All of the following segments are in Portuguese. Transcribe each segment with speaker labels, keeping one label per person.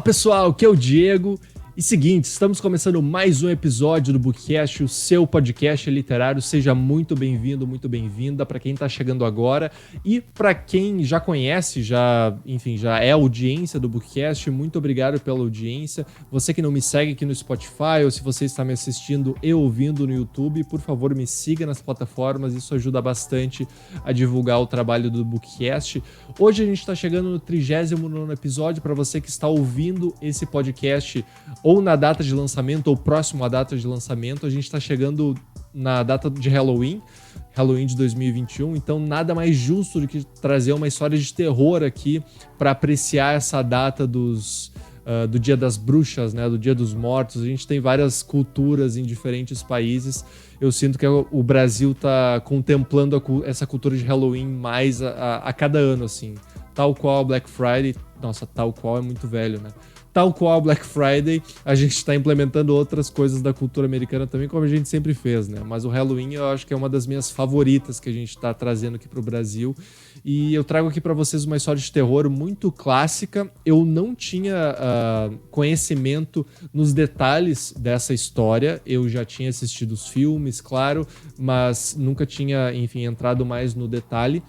Speaker 1: Fala pessoal, aqui é o Diego. E seguinte, estamos começando mais um episódio do Bookcast, o seu podcast literário. Seja muito bem-vindo, muito bem-vinda para quem está chegando agora e para quem já conhece, já é audiência do Bookcast. Muito obrigado pela audiência. Você que não me segue aqui no Spotify ou se você está me assistindo e ouvindo no YouTube, por favor, me siga nas plataformas. Isso ajuda bastante a divulgar o trabalho do Bookcast. Hoje a gente está chegando no 39º episódio. Para você que está ouvindo esse podcast ou na data de lançamento ou próximo à data de lançamento, a gente está chegando na data de Halloween de 2021, então nada mais justo do que trazer uma história de terror aqui para apreciar essa data do Dia das Bruxas, né, do Dia dos Mortos. A gente tem várias culturas em diferentes países. Eu sinto que o Brasil está contemplando essa cultura de Halloween mais a cada ano, assim. Tal qual Black Friday. Nossa, tal qual é muito velho, né? Tal qual Black Friday, a gente está implementando outras coisas da cultura americana também, como a gente sempre fez, né? Mas o Halloween eu acho que é uma das minhas favoritas que a gente está trazendo aqui para o Brasil. E eu trago aqui para vocês uma história de terror muito clássica. Eu não tinha conhecimento nos detalhes dessa história. Eu já tinha assistido os filmes, claro, mas nunca tinha, enfim, entrado mais no detalhe.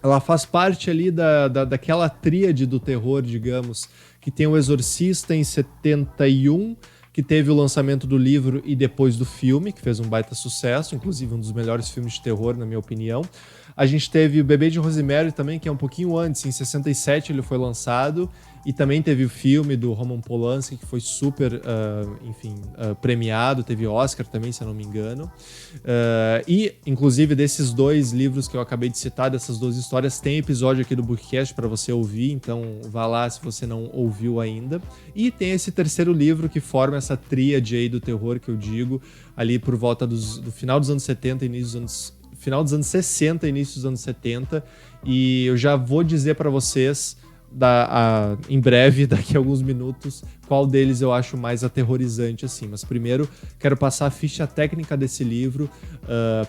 Speaker 1: Ela faz parte ali daquela tríade do terror, digamos, que tem o Exorcista em 71, que teve o lançamento do livro e depois do filme, que fez um baita sucesso, inclusive um dos melhores filmes de terror, na minha opinião. A gente teve o Bebê de Rosemary também, que é um pouquinho antes, em 67 ele foi lançado, e também teve o filme do Roman Polanski, que foi super, premiado, teve Oscar também, se eu não me engano. E, inclusive, desses dois livros que eu acabei de citar, dessas duas histórias, tem episódio aqui do Bookcast para você ouvir, então vá lá se você não ouviu ainda. E tem esse terceiro livro que forma essa tríade aí do terror que eu digo, ali por volta do final dos anos 70, final dos anos 60, início dos anos 70, e eu já vou dizer para vocês em breve, daqui a alguns minutos, qual deles eu acho mais aterrorizante, assim. Mas primeiro, quero passar a ficha técnica desse livro.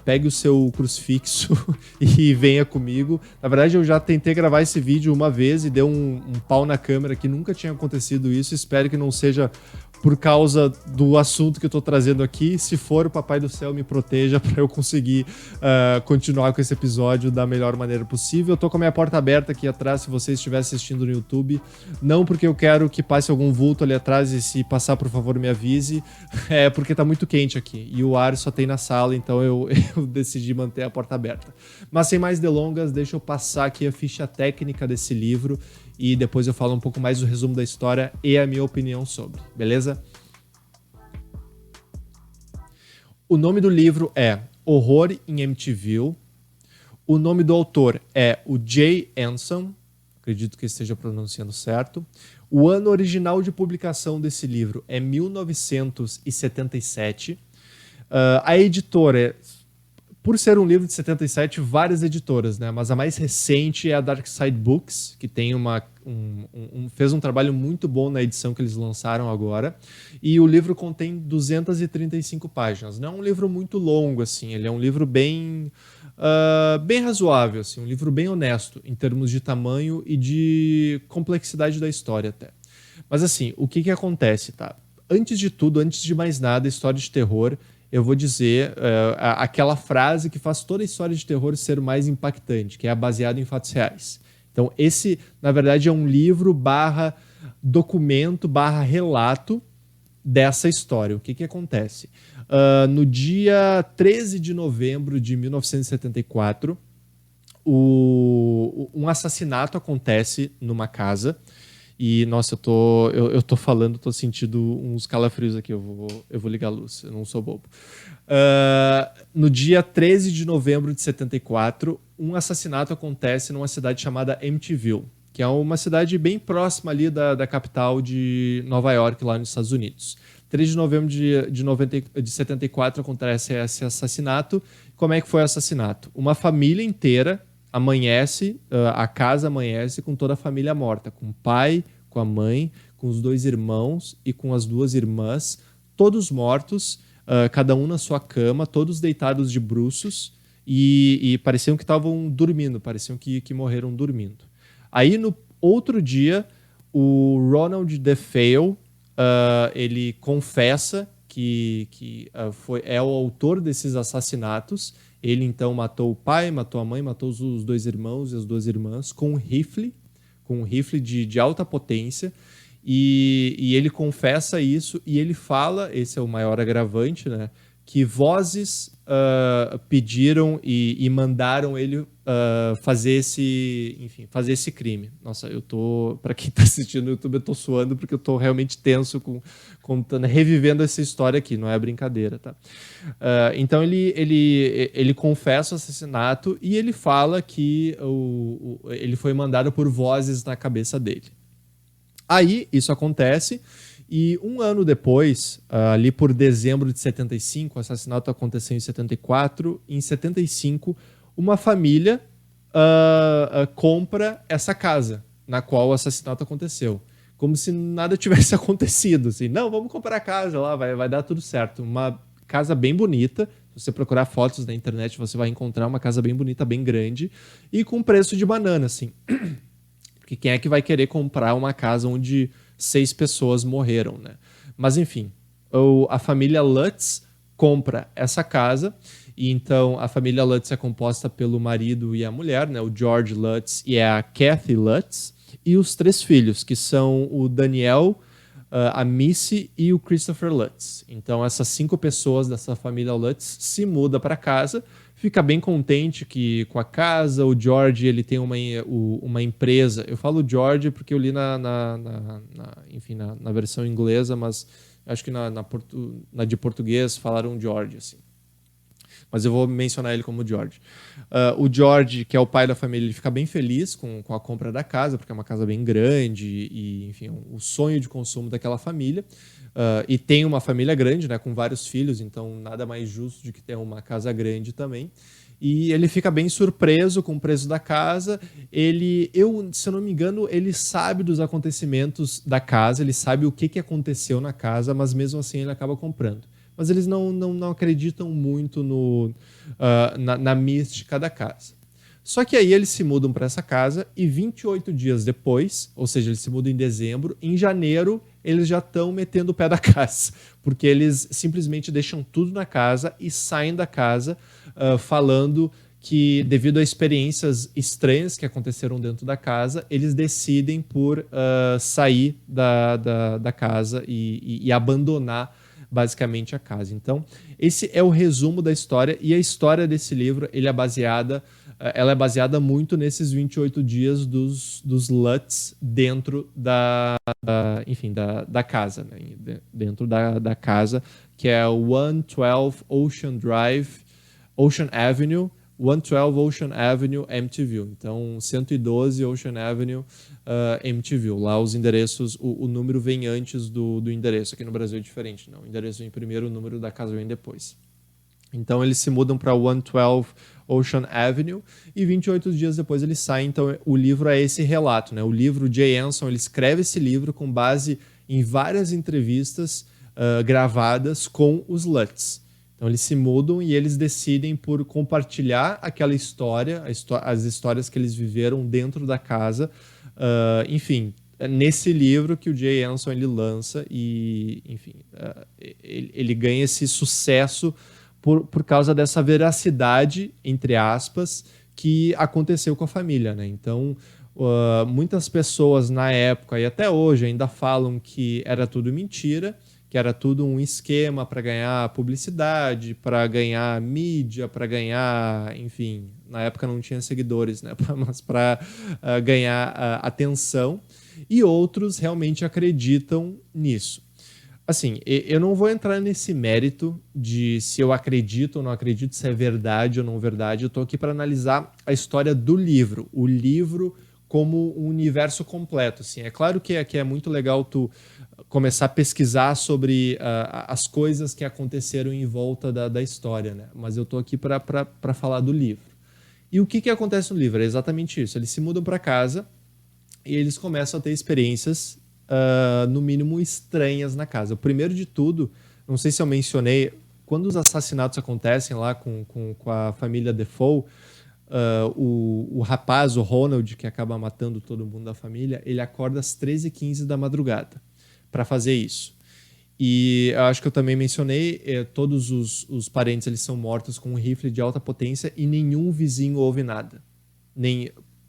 Speaker 1: Pegue o seu crucifixo e venha comigo. Na verdade, eu já tentei gravar esse vídeo uma vez e deu um pau na câmera, que nunca tinha acontecido isso. Espero que não seja por causa do assunto que eu tô trazendo aqui. Se for, o Papai do Céu me proteja para eu conseguir continuar com esse episódio da melhor maneira possível. Eu tô com a minha porta aberta aqui atrás, se você estiver assistindo no YouTube. Não porque eu quero que passe algum vulto ali atrás, e se passar, por favor, me avise. É porque tá muito quente aqui e o ar só tem na sala, então eu decidi manter a porta aberta. Mas sem mais delongas, deixa eu passar aqui a ficha técnica desse livro e depois eu falo um pouco mais do resumo da história e a minha opinião sobre, beleza? O nome do livro é Horror em Amityville. O nome do autor é o Jay Anson, acredito que esteja pronunciando certo. O ano original de publicação desse livro é 1977. A editora, por ser um livro de 77, várias editoras, né? Mas a mais recente é a Dark Side Books, que tem fez um trabalho muito bom na edição que eles lançaram agora. E o livro contém 235 páginas. Não é um livro muito longo, assim. Ele é um livro bem razoável, assim, um livro bem honesto em termos de tamanho e de complexidade da história até. Mas assim, o que acontece, tá? Antes de tudo, antes de mais nada, história de terror, eu vou dizer aquela frase que faz toda a história de terror ser mais impactante, que é baseado em fatos reais. Então esse, na verdade, é um livro documento relato dessa história. O que acontece? No dia 13 de novembro de 1974, um assassinato acontece numa casa. E, nossa, eu tô falando, tô sentindo uns calafrios aqui, eu vou ligar a luz, eu não sou bobo. No dia 13 de novembro de 74, um assassinato acontece numa cidade chamada Amityville, que é uma cidade bem próxima ali da capital de Nova York, lá nos Estados Unidos. 3 de novembro de 74 acontece esse assassinato. Como é que foi o assassinato? Uma família inteira amanhece, a casa amanhece com toda a família morta, com o pai, com a mãe, com os 2 irmãos e com as 2 irmãs, todos mortos, cada um na sua cama, todos deitados de bruços e pareciam que estavam dormindo, pareciam que morreram dormindo. Aí no outro dia, o Ronald DeFeo, ele confessa que é o autor desses assassinatos. Ele, então, matou o pai, matou a mãe, matou os dois irmãos e as duas irmãs com um rifle de alta potência. E ele confessa isso e ele fala, esse é o maior agravante, né, que vozes pediram e mandaram ele fazer esse crime. Nossa, para quem tá assistindo no YouTube, eu tô suando porque eu tô realmente tenso revivendo essa história aqui, não é brincadeira, tá? Então ele confessa o assassinato e ele fala que ele foi mandado por vozes na cabeça dele. Aí isso acontece e um ano depois, ali por dezembro de 75, o assassinato aconteceu em 74, em 75 uma família compra essa casa na qual o assassinato aconteceu. Como se nada tivesse acontecido. Assim, não, vamos comprar a casa lá, vai dar tudo certo. Uma casa bem bonita. Se você procurar fotos na internet, você vai encontrar uma casa bem bonita, bem grande. E com preço de banana, assim. Porque quem é que vai querer comprar uma casa onde 6 pessoas morreram, né? Mas, enfim, a família Lutz compra essa casa. E então a família Lutz é composta pelo marido e a mulher, né? O George Lutz e a Kathy Lutz. E os 3 filhos, que são o Daniel, a Missy e o Christopher Lutz. Então essas 5 pessoas dessa família Lutz se mudam para casa, fica bem contente com a casa. O George, ele tem uma empresa. Eu falo George porque eu li na versão inglesa, mas acho que na de português falaram George, assim. Mas eu vou mencionar ele como George. O George, que é o pai da família, ele fica bem feliz com a compra da casa, porque é uma casa bem grande e, enfim, o sonho de consumo daquela família. E tem uma família grande, né, com vários filhos, então nada mais justo do que ter uma casa grande também. E ele fica bem surpreso com o preço da casa. Se eu não me engano, ele sabe dos acontecimentos da casa, ele sabe o que aconteceu na casa, mas mesmo assim ele acaba comprando. Mas eles não acreditam muito na mística da casa. Só que aí eles se mudam para essa casa e 28 dias depois, ou seja, eles se mudam em dezembro, em janeiro eles já estão metendo o pé da casa, porque eles simplesmente deixam tudo na casa e saem da casa falando que, devido a experiências estranhas que aconteceram dentro da casa, eles decidem por sair da casa e abandonar basicamente a casa. Então, esse é o resumo da história, e a história desse livro ela é baseada muito nesses 28 dias dos Lutz dentro da casa, né? Dentro da casa, que é o 112 Ocean Avenue, 112 Ocean Avenue, Amityville. Então, 112 Ocean Avenue, Amityville. Lá os endereços, o número vem antes do endereço. Aqui no Brasil é diferente, não. O endereço vem primeiro, o número da casa vem depois. Então, eles se mudam para 112 Ocean Avenue e 28 dias depois eles saem. Então, o livro é esse relato, né? O livro, Jay Anson, ele escreve esse livro com base em várias entrevistas gravadas com os Lutz. Então eles se mudam e eles decidem por compartilhar aquela história, as histórias que eles viveram dentro da casa. Enfim, nesse livro que o Jay Anson ele lança e, enfim, ele ganha esse sucesso por causa dessa veracidade, entre aspas, que aconteceu com a família, né? Então, muitas pessoas na época e até hoje ainda falam que era tudo mentira, que era tudo um esquema para ganhar publicidade, para ganhar mídia, para ganhar, enfim, na época não tinha seguidores, né? Mas para ganhar atenção. E outros realmente acreditam nisso. Assim, eu não vou entrar nesse mérito de se eu acredito ou não acredito, se é verdade ou não verdade. Eu estou aqui para analisar a história do livro. O livro como um universo completo. Assim. É claro que é muito legal tu começar a pesquisar sobre as coisas que aconteceram em volta da história, né? Mas eu estou aqui para falar do livro. E o que acontece no livro? É exatamente isso. Eles se mudam para casa e eles começam a ter experiências, no mínimo, estranhas na casa. O primeiro de tudo, não sei se eu mencionei, quando os assassinatos acontecem lá com a família Defoe, o rapaz, o Ronald, que acaba matando todo mundo da família, ele acorda às 13h15 da madrugada para fazer isso. E eu acho que eu também mencionei, todos os parentes eles são mortos com um rifle de alta potência e nenhum vizinho ouve nada.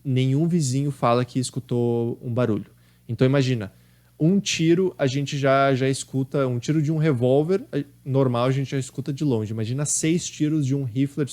Speaker 1: Nenhum vizinho fala que escutou um barulho. Então imagina, um tiro a gente já escuta, um tiro de um revólver normal a gente já escuta de longe. Imagina 6 tiros de um rifle,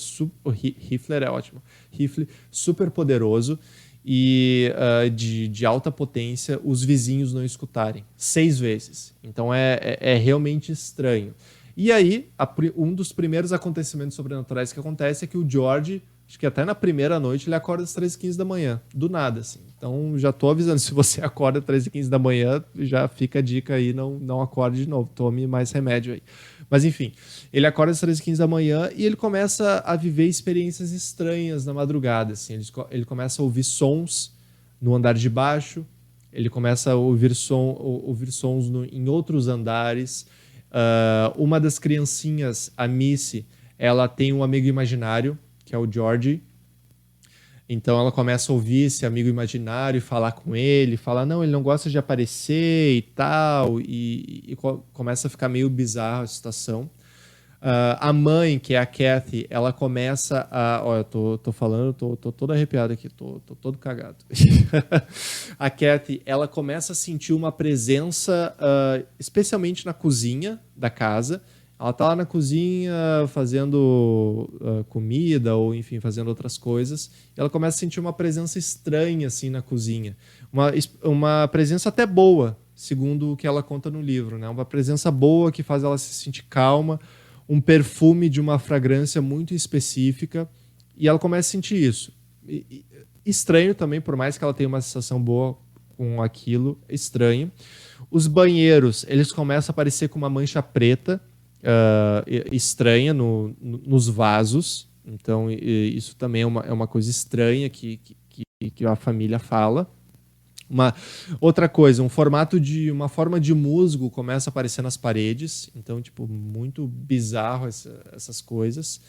Speaker 1: rifle é ótimo, rifle super poderoso e de alta potência, os vizinhos não escutarem 6 vezes. Então é realmente estranho. E aí, um dos primeiros acontecimentos sobrenaturais que acontece é que o George, acho que até na primeira noite, ele acorda às 13h15 da manhã, do nada, assim. Então, já tô avisando, se você acorda às 13h15 da manhã, já fica a dica aí, não acorde de novo, tome mais remédio aí. Mas, enfim, ele acorda às 13h15 da manhã e ele começa a viver experiências estranhas na madrugada, assim. Ele começa a ouvir sons no andar de baixo, ele começa a ouvir sons em outros andares. Uma das criancinhas, a Missy, ela tem um amigo imaginário, que é o George. Então ela começa a ouvir esse amigo imaginário e falar com ele, falar, não, ele não gosta de aparecer e tal, e começa a ficar meio bizarra a situação. A mãe, que é a Kathy, ela começa a... Olha, tô falando, tô todo arrepiado aqui, tô todo cagado. A Kathy, ela começa a sentir uma presença, especialmente na cozinha da casa. Ela tá lá na cozinha fazendo comida ou, enfim, fazendo outras coisas. E ela começa a sentir uma presença estranha, assim, na cozinha. Uma presença até boa, segundo o que ela conta no livro, né? Uma presença boa que faz ela se sentir calma, um perfume de uma fragrância muito específica, e ela começa a sentir isso. Estranho também, por mais que ela tenha uma sensação boa com aquilo, estranho. Os banheiros, eles começam a aparecer com uma mancha preta, estranha nos vasos, então isso também é uma coisa estranha que a família fala. Outra coisa, uma forma de musgo começa a aparecer nas paredes, então, tipo, muito bizarro essas coisas.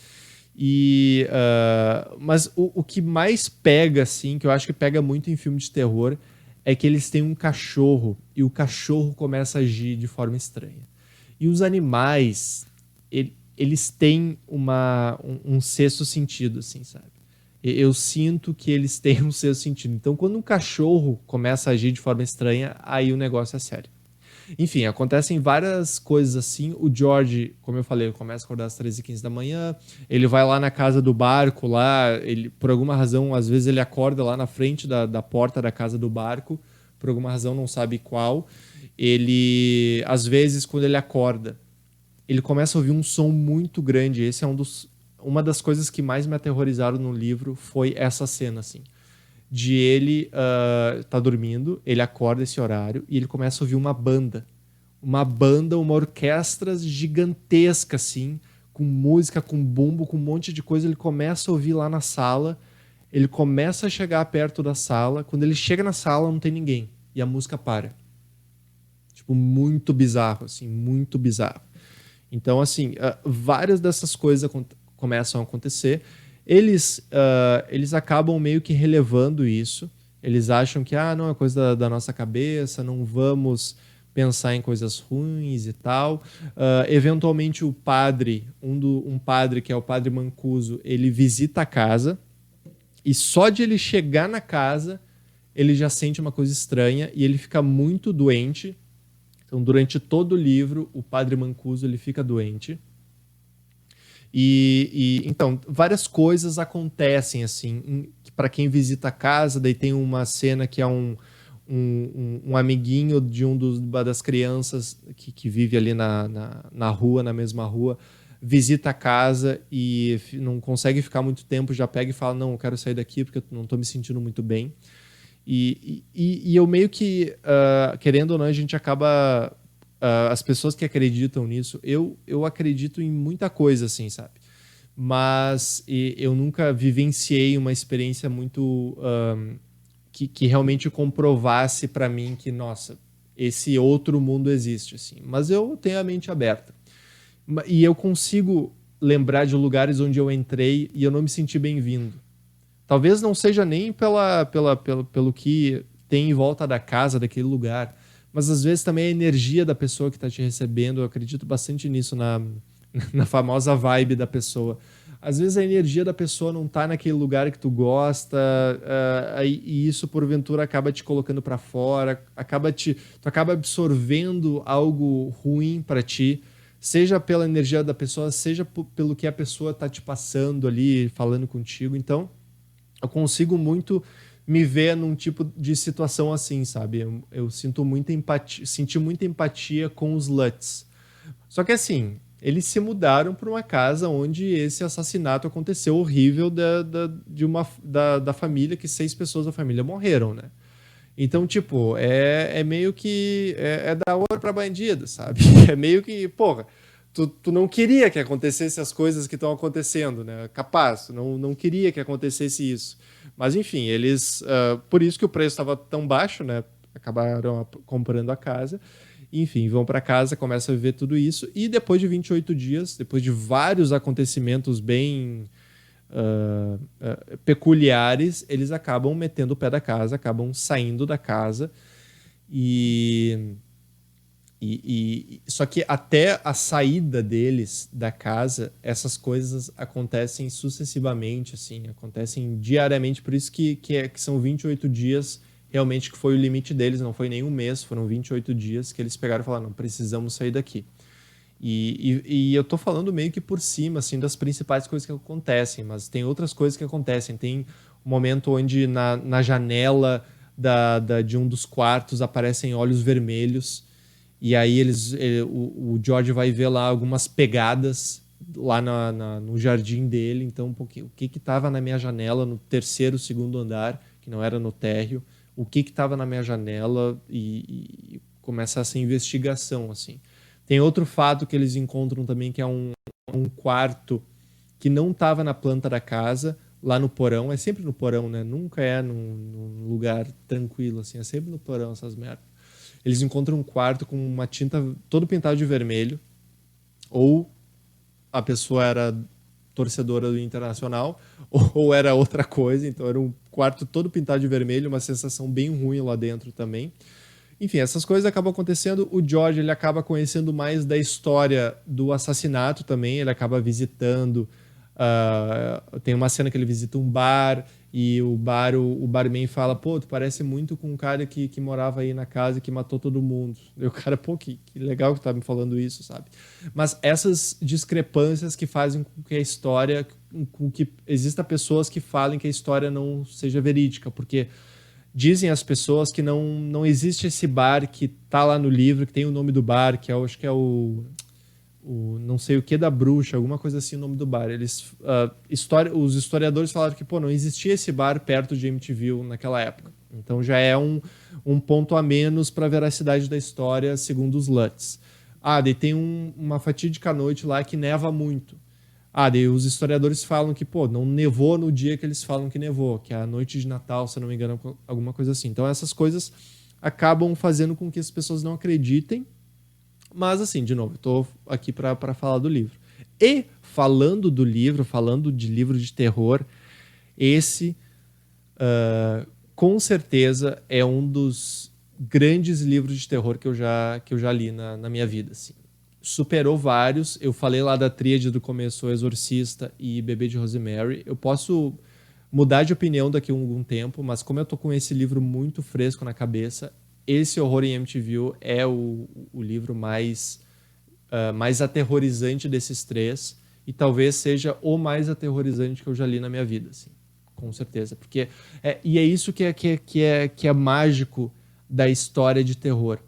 Speaker 1: Mas o que mais pega, assim, que eu acho que pega muito em filme de terror, é que eles têm um cachorro, e o cachorro começa a agir de forma estranha. E os animais, eles têm um sexto sentido, assim, sabe? Eu sinto que eles têm um sexto sentido. Então, quando um cachorro começa a agir de forma estranha, aí o negócio é sério. Enfim, acontecem várias coisas assim. O George, como eu falei, ele começa a acordar às 13h15 da manhã. Ele vai lá na casa do barco, lá. Por alguma razão, às vezes ele acorda lá na frente da porta da casa do barco. Por alguma razão, não sabe qual. Às vezes, quando ele acorda, ele começa a ouvir um som muito grande. Esse é uma das coisas que mais me aterrorizaram no livro, foi essa cena, assim. De ele tá dormindo, ele acorda esse horário e ele começa a ouvir uma banda. Uma orquestra gigantesca, assim, com música, com bumbo, com um monte de coisa. Ele começa a ouvir lá na sala, ele começa a chegar perto da sala. Quando ele chega na sala, não tem ninguém. E a música para. Tipo, muito bizarro, assim, muito bizarro. Então, assim, várias dessas coisas começam a acontecer. Eles acabam meio que relevando isso. Eles acham que, não é coisa da nossa cabeça, não vamos pensar em coisas ruins e tal. Eventualmente, o padre, um padre que é o padre Mancuso, ele visita a casa, e só de ele chegar na casa, ele já sente uma coisa estranha e ele fica muito doente. Então, durante todo o livro, o padre Mancuso ele fica doente. Então, várias coisas acontecem, assim, para quem visita a casa. Daí tem uma cena que é um amiguinho de uma das crianças que vive ali na rua, na mesma rua, visita a casa e não consegue ficar muito tempo, já pega e fala, não, eu quero sair daqui porque eu não estou me sentindo muito bem. E eu meio que, querendo ou não, a gente acaba... as pessoas que acreditam nisso, eu acredito em muita coisa, assim, sabe? Mas eu nunca vivenciei uma experiência muito... que realmente comprovasse para mim que, nossa, esse outro mundo existe, assim. Mas eu tenho a mente aberta. E eu consigo lembrar de lugares onde eu entrei e eu não me senti bem-vindo. Talvez não seja nem pelo que tem em volta da casa, daquele lugar, mas às vezes também a energia da pessoa que está te recebendo. Eu acredito bastante nisso, na famosa vibe da pessoa. Às vezes a energia da pessoa não tá naquele lugar que tu gosta, e isso porventura acaba te colocando para fora, tu acaba absorvendo algo ruim para ti, seja pela energia da pessoa, seja pelo que a pessoa tá te passando ali, falando contigo. Então, eu consigo muito me ver num tipo de situação assim, sabe? Eu sinto muita empatia, senti muita empatia com os Lutz. Só que assim, eles se mudaram para uma casa onde esse assassinato aconteceu horrível da família, que 6 pessoas da família morreram, né? Então, tipo, é meio que. É da hora pra bandido, sabe? É meio que, porra, tu não queria que acontecesse as coisas que estão acontecendo, né? Capaz, tu não queria que acontecesse isso. Mas, enfim, eles. Por isso que o preço estava tão baixo, né? Acabaram comprando a casa. Enfim, vão para casa, começam a viver tudo isso. E depois de 28 dias, depois de vários acontecimentos bem peculiares, eles acabam metendo o pé da casa, acabam saindo da casa. E, só que até a saída deles da casa, essas coisas acontecem sucessivamente, assim, acontecem diariamente. Por isso que são 28 dias realmente que foi o limite deles, não foi nem um mês, foram 28 dias que eles pegaram e falaram, não, precisamos sair daqui. E eu tô falando meio que por cima, assim, das principais coisas que acontecem, mas tem outras coisas que acontecem. Tem um momento onde na janela de um dos quartos aparecem olhos vermelhos, e aí o George vai ver lá algumas pegadas lá no jardim dele. Então, o que estava na minha janela no terceiro, segundo andar, que não era no térreo, o que estava na minha janela, e começa essa investigação, assim. Tem outro fato que eles encontram também, que é um quarto que não estava na planta da casa, lá no porão. É sempre no porão, né? Nunca é num lugar tranquilo, assim. É sempre no porão, essas merdas. Eles encontram um quarto com uma tinta todo pintado de vermelho, ou a pessoa era torcedora do Internacional, ou era outra coisa. Então era um quarto todo pintado de vermelho, uma sensação bem ruim lá dentro também. Enfim, essas coisas acabam acontecendo. O George, ele acaba conhecendo mais da história do assassinato também. Ele acaba visitando. Tem uma cena que ele visita um bar, e o barman fala: pô, tu parece muito com um cara que morava aí na casa e que matou todo mundo. E o cara, pô, que legal que tá me falando isso, sabe? Mas essas discrepâncias que fazem com que a história, com que exista pessoas que falem que a história não seja verídica, porque dizem as pessoas que não existe esse bar que tá lá no livro, que tem o nome do bar, que acho que é o não sei o que da bruxa, alguma coisa assim, o nome do bar. Os historiadores falaram que, pô, não existia esse bar perto de Amityville naquela época. Então já é um ponto a menos para a veracidade da história, segundo os Lutz. Daí tem uma fatídica noite lá que neva muito. Daí os historiadores falam que, pô, não nevou no dia que eles falam que nevou, que é a noite de Natal, se eu não me engano, alguma coisa assim. Então essas coisas acabam fazendo com que as pessoas não acreditem. Mas, assim, de novo, eu tô aqui para falar do livro. E, falando do livro, falando de livro de terror, esse, com certeza, é um dos grandes livros de terror que eu já li na minha vida, assim. Superou vários. Eu falei lá da tríade do começo, O Exorcista e Bebê de Rosemary. Eu posso mudar de opinião daqui a algum tempo, mas como eu tô com esse livro muito fresco na cabeça, esse Horror em Amityville é o livro mais aterrorizante desses três, e talvez seja o mais aterrorizante que eu já li na minha vida, assim, com certeza. Porque é isso que é mágico da história de terror.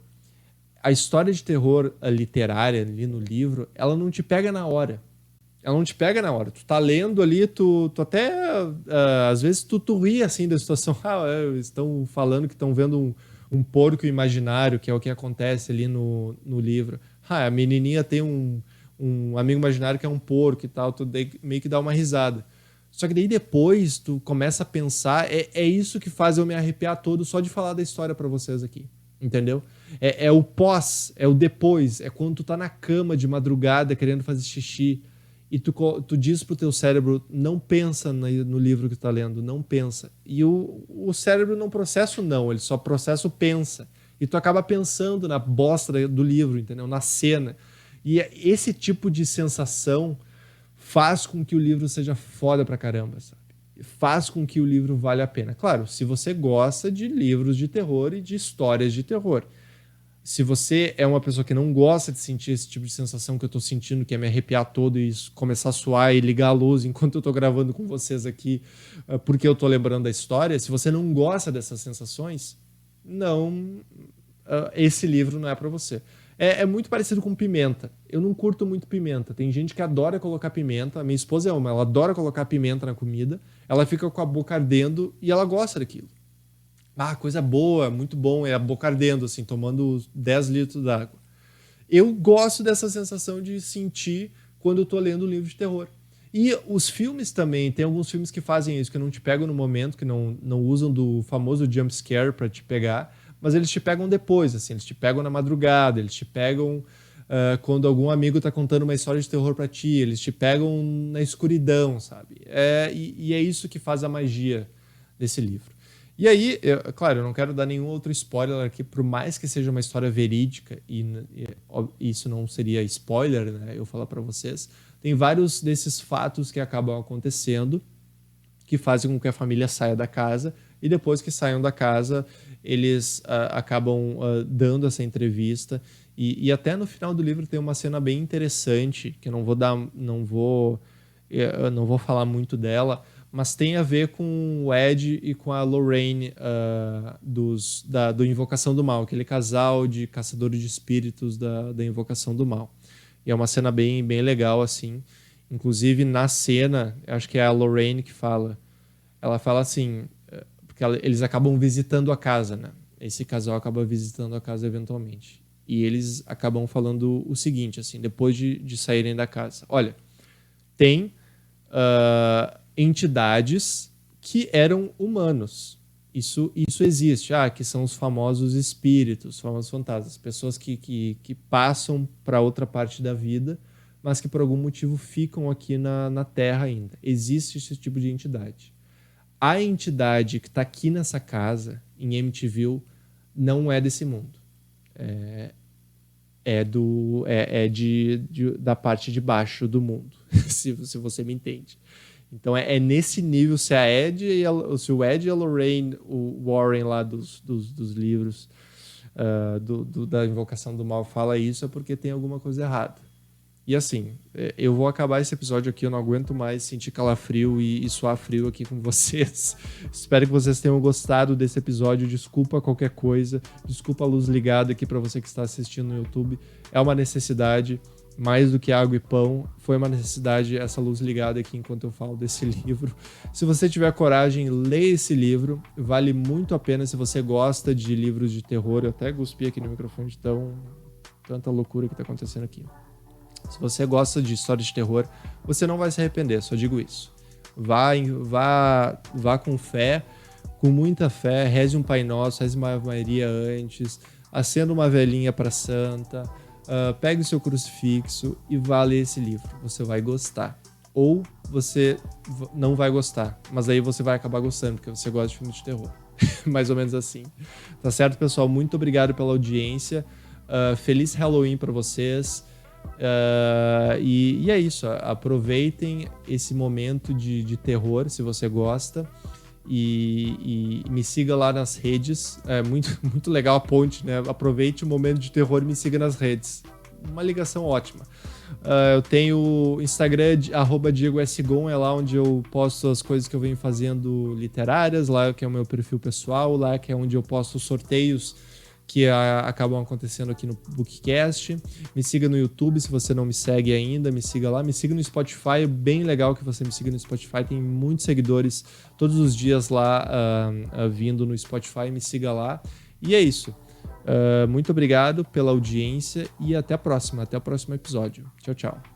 Speaker 1: A história de terror literária ali no livro, ela não te pega na hora. Ela não te pega na hora. Tu tá lendo ali, tu até às vezes tu ri assim da situação. Estão falando que estão vendo um porco imaginário, que é o que acontece ali no livro. A menininha tem um amigo imaginário que é um porco e tal, tu meio que dá uma risada. Só que daí depois tu começa a pensar, é isso que faz eu me arrepiar todo só de falar da história pra vocês aqui, entendeu? É o pós, é o depois, é quando tu tá na cama de madrugada querendo fazer xixi e tu diz pro teu cérebro, não pensa no livro que tu tá lendo, não pensa. E o cérebro não processa o não, ele só processa o pensa. E tu acaba pensando na bosta do livro, entendeu? Na cena. E esse tipo de sensação faz com que o livro seja foda pra caramba, sabe? Faz com que o livro valha a pena. Claro, se você gosta de livros de terror e de histórias de terror. Se você é uma pessoa que não gosta de sentir esse tipo de sensação que eu tô sentindo, que é me arrepiar todo e começar a suar e ligar a luz enquanto eu tô gravando com vocês aqui, porque eu tô lembrando da história, se você não gosta dessas sensações, não, esse livro não é para você. É muito parecido com pimenta. Eu não curto muito pimenta. Tem gente que adora colocar pimenta. A minha esposa é uma, ela adora colocar pimenta na comida, ela fica com a boca ardendo e ela gosta daquilo. Ah, coisa boa, muito bom, é a boca ardendo, assim, tomando 10 litros d'água. Eu gosto dessa sensação de sentir quando eu tô lendo um livro de terror. E os filmes também, tem alguns filmes que fazem isso, que não te pegam no momento, que não usam do famoso jump scare pra te pegar, mas eles te pegam depois, assim, eles te pegam na madrugada, eles te pegam quando algum amigo tá contando uma história de terror pra ti, eles te pegam na escuridão, sabe? E é isso que faz a magia desse livro. E aí, claro, eu não quero dar nenhum outro spoiler aqui, por mais que seja uma história verídica, e isso não seria spoiler, né? Eu falar para vocês, tem vários desses fatos que acabam acontecendo que fazem com que a família saia da casa, e depois que saiam da casa, eles acabam dando essa entrevista, e até no final do livro tem uma cena bem interessante, que eu não vou falar muito dela, mas tem a ver com o Ed e com a Lorraine do Invocação do Mal, aquele casal de caçadores de espíritos da Invocação do Mal. E é uma cena bem, bem legal, assim. Inclusive, na cena, acho que é a Lorraine que fala. Ela fala assim, porque eles acabam visitando a casa, né? Esse casal acaba visitando a casa eventualmente. E eles acabam falando o seguinte, assim, depois de saírem da casa. Olha, tem entidades que eram humanos. Isso existe, que são os famosos espíritos, os famosos fantasmas, pessoas que passam para outra parte da vida, mas que por algum motivo ficam aqui na Terra ainda. Existe esse tipo de entidade. A entidade que está aqui nessa casa, em Amityville, não é desse mundo. Da parte de baixo do mundo, se você me entende. Então é nesse nível, se o Ed e a Lorraine, o Warren lá dos livros da Invocação do Mal fala isso, é porque tem alguma coisa errada. E assim, eu vou acabar esse episódio aqui, eu não aguento mais sentir calafrio e suar frio aqui com vocês. Espero que vocês tenham gostado desse episódio. Desculpa qualquer coisa, desculpa a luz ligada aqui para você que está assistindo no YouTube. É uma necessidade. Mais do que água e pão, foi uma necessidade essa luz ligada aqui enquanto eu falo desse livro. Se você tiver coragem, leia esse livro, vale muito a pena. Se você gosta de livros de terror, eu até cuspi aqui no microfone de tanta loucura que tá acontecendo aqui. Se você gosta de história de terror, você não vai se arrepender, só digo isso. Vá com fé, com muita fé, reze um Pai Nosso, reze uma Ave Maria antes, acenda uma velinha para santa, pegue o seu crucifixo e vá ler esse livro. Você vai gostar. Ou você não vai gostar, mas aí você vai acabar gostando, porque você gosta de filme de terror. Mais ou menos assim. Tá certo, pessoal? Muito obrigado pela audiência. Feliz Halloween para vocês. E é isso. Aproveitem esse momento de terror, se você gosta. E me siga lá nas redes. É muito legal a ponte, né? Aproveite o momento de terror e me siga nas redes. Uma ligação ótima. Eu tenho o Instagram @DiegoSgon, é lá onde eu posto as coisas que eu venho fazendo literárias, lá que é o meu perfil pessoal, lá que é onde eu posto os sorteios que acabam acontecendo aqui no Bookcast. Me siga no YouTube, se você não me segue ainda, me siga lá. Me siga no Spotify, é bem legal que você me siga no Spotify, tem muitos seguidores todos os dias lá vindo no Spotify, me siga lá. E é isso. Muito obrigado pela audiência e até o próximo episódio. Tchau, tchau.